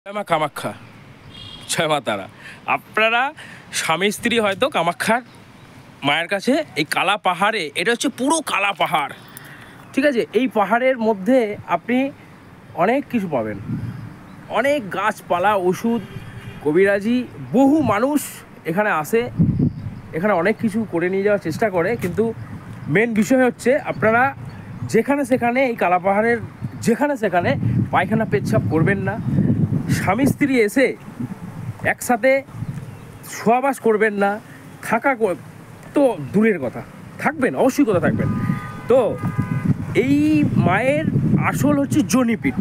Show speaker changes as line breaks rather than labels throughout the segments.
জয় মা কামাখ্যা, জয় মা তারা। আপনারা স্বামী স্ত্রী হয়তো কামাখ্যার মায়ের কাছে এই কালা পাহাড়ে, এটা হচ্ছে পুরো কালা পাহাড়, ঠিক আছে? এই পাহাড়ের মধ্যে আপনি অনেক কিছু পাবেন, অনেক গাছপালা, ওষুধ, কবিরাজি, বহু মানুষ এখানে আসে, এখানে অনেক কিছু করে নিয়ে যাওয়ার চেষ্টা করে। কিন্তু মেন বিষয় হচ্ছে আপনারা যেখানে সেখানে এই কালা পাহাড়ের যেখানে সেখানে পায়খানা পেচ্ছাপ করবেন না। স্বামী স্ত্রী এসে একসাথে শোয়াবাস করবেন না। থাকা তো দূরের কথা, থাকবেন অবশ্যই কথা থাকবেন। তো এই মায়ের আসল হচ্ছে জনিপীঠ।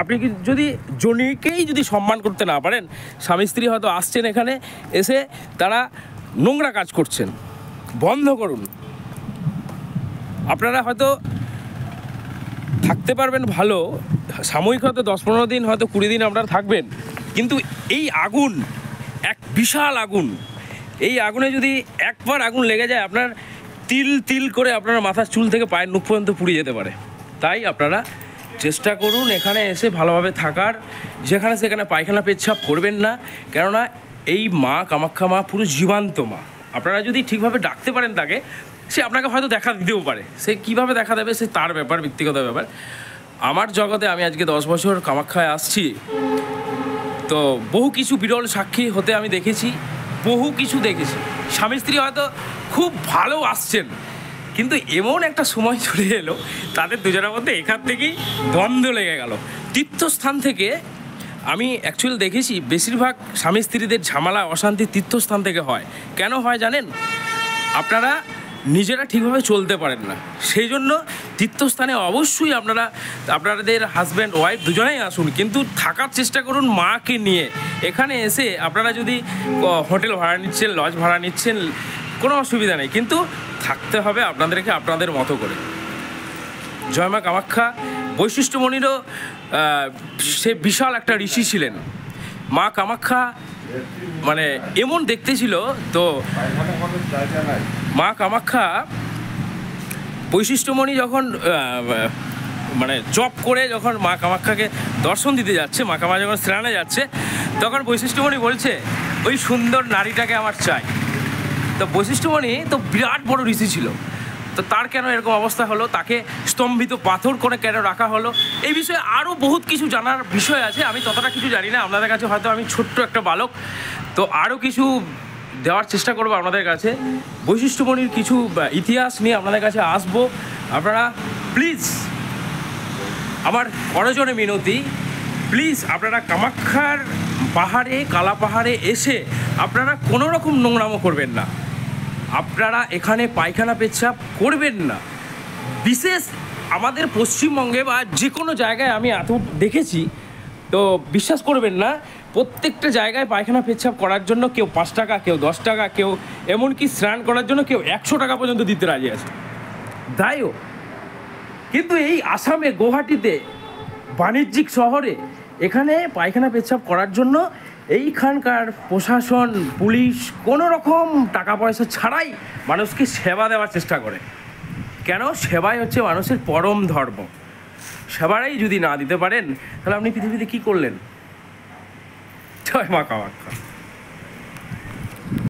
আপনি যদি জনিকেই যদি সম্মান করতে না পারেন, স্বামী স্ত্রী হয়তো আসছেন এখানে, এসে তারা নোংরা কাজ করছেন, বন্ধ করুন। আপনারা হয়তো থাকতে পারবেন ভালো, সাময়িক হয়তো 10-15 দিন, হয়তো 20 দিন আপনারা থাকবেন, কিন্তু এই আগুন এক বিশাল আগুন। এই আগুনে যদি একবার আগুন লেগে যায়, আপনার তিল তিল করে আপনার মাথার চুল থেকে পায়ের নখ পর্যন্ত পুড়ে যেতে পারে। তাই আপনারা চেষ্টা করুন এখানে এসে ভালোভাবে থাকার, যেখানে সেখানে পায়খানা পেচ্ছাপ করবেন না। কেননা এই মা কামাখ্যা মা পুরো জীবান্ত মা। আপনারা যদি ঠিকভাবে ডাকতে পারেন তাকে, সে আপনাকে হয়তো দেখা দিতেও পারে। সে কীভাবে দেখা দেবে সে তার ব্যাপার, ব্যক্তিগত ব্যাপার। আমার জগতে আমি আজকে 10 বছর কামাখ্যায় আসছি, তো বহু কিছু বিরল সাক্ষী হতে আমি দেখেছি, বহু কিছু দেখেছি। স্বামী স্ত্রী হয়তো খুব ভালো আসছেন, কিন্তু এমন একটা সময় চলে এলো তাদের দুজনের মধ্যে এখান থেকেই দ্বন্দ্ব লেগে গেল। তীর্থস্থান থেকে আমি অ্যাকচুয়ালি দেখেছি বেশিরভাগ স্বামী স্ত্রীদের ঝামেলা অশান্তি তীর্থস্থান থেকে হয়। কেন হয় জানেন? আপনারা নিজেরা ঠিকভাবে চলতে পারেন না, সেই জন্য তীর্থস্থানে অবশ্যই আপনারা আপনাদের হাজব্যান্ড ওয়াইফ দুজনেই আসুন, কিন্তু থাকার চেষ্টা করুন মাকে নিয়ে। এখানে এসে আপনারা যদি হোটেল ভাড়া নিচ্ছেন, লজ ভাড়া নিচ্ছেন, কোনো অসুবিধা নেই, কিন্তু থাকতে হবে আপনাদেরকে আপনাদের মতো করে। জয় মা কামাখ্যা। বৈশিষ্ট্যমণিরও সে বিশাল একটা ঋষি ছিলেন। মা কামাখ্যা মানে এমন দেখতে ছিল। তো মা কামাখ্যা, বৈশিষ্ট্যমণি যখন মানে জপ করে যখন মা কামাখ্যাকে দর্শন দিতে যাচ্ছে, মা কামাখ্যা যখন স্নানে যাচ্ছে, তখন বৈশিষ্ট্যমণি বলছে ওই সুন্দর নারীটাকে আমার চাই। তো বৈশিষ্ট্যমণি তো বিরাট বড় ঋষি ছিল, তো তার কেন এরকম অবস্থা হলো, তাকে স্তম্ভিত পাথর করে কেন রাখা হলো, এই বিষয়ে আরও বহুত কিছু জানার বিষয় আছে। আমি ততটা কিছু জানি না, আপনাদের কাছে হয়তো আমি ছোট্ট একটা বালক, তো আরও কিছু দেওয়ার চেষ্টা করবো আপনাদের কাছে। বৈশিষ্ট্যমণির কিছু ইতিহাস নিয়ে আপনাদের কাছে আসবো। আপনারা প্লিজ, আমার করজোড়ে মিনতি, প্লিজ আপনারা কামাখ্যার পাহাড়ে, কালা পাহাড়ে এসে আপনারা কোনো রকম নোংরামো করবেন না। আপনারা এখানে পায়খানা পেচ্ছাপ করবেন না। বিশেষ আমাদের পশ্চিমবঙ্গে বা যে কোনো জায়গায় আমি এত দেখেছি, তো বিশ্বাস করবেন না, প্রত্যেকটা জায়গায় পায়খানা পেচ্ছাপ করার জন্য কেউ 5 টাকা, কেউ 10 টাকা, কেউ এমনকি স্নান করার জন্য কেউ 100 টাকা পর্যন্ত দিতে রাজি আছে, তাইও। কিন্তু এই আসামে, গুয়াহাটিতে, বাণিজ্যিক শহরে এখানে পায়খানা পেচ্ছাপ করার জন্য এইখানকার প্রশাসন, পুলিশ কোনো রকম টাকা পয়সা ছাড়াই মানুষকে সেবা দেওয়ার চেষ্টা করে। কেন? সেবাই হচ্ছে মানুষের পরম ধর্ম। সেবাটাই যদি না দিতে পারেন, তাহলে আপনি পৃথিবীতে কী করলেন? জয় মা কামাখ্যা।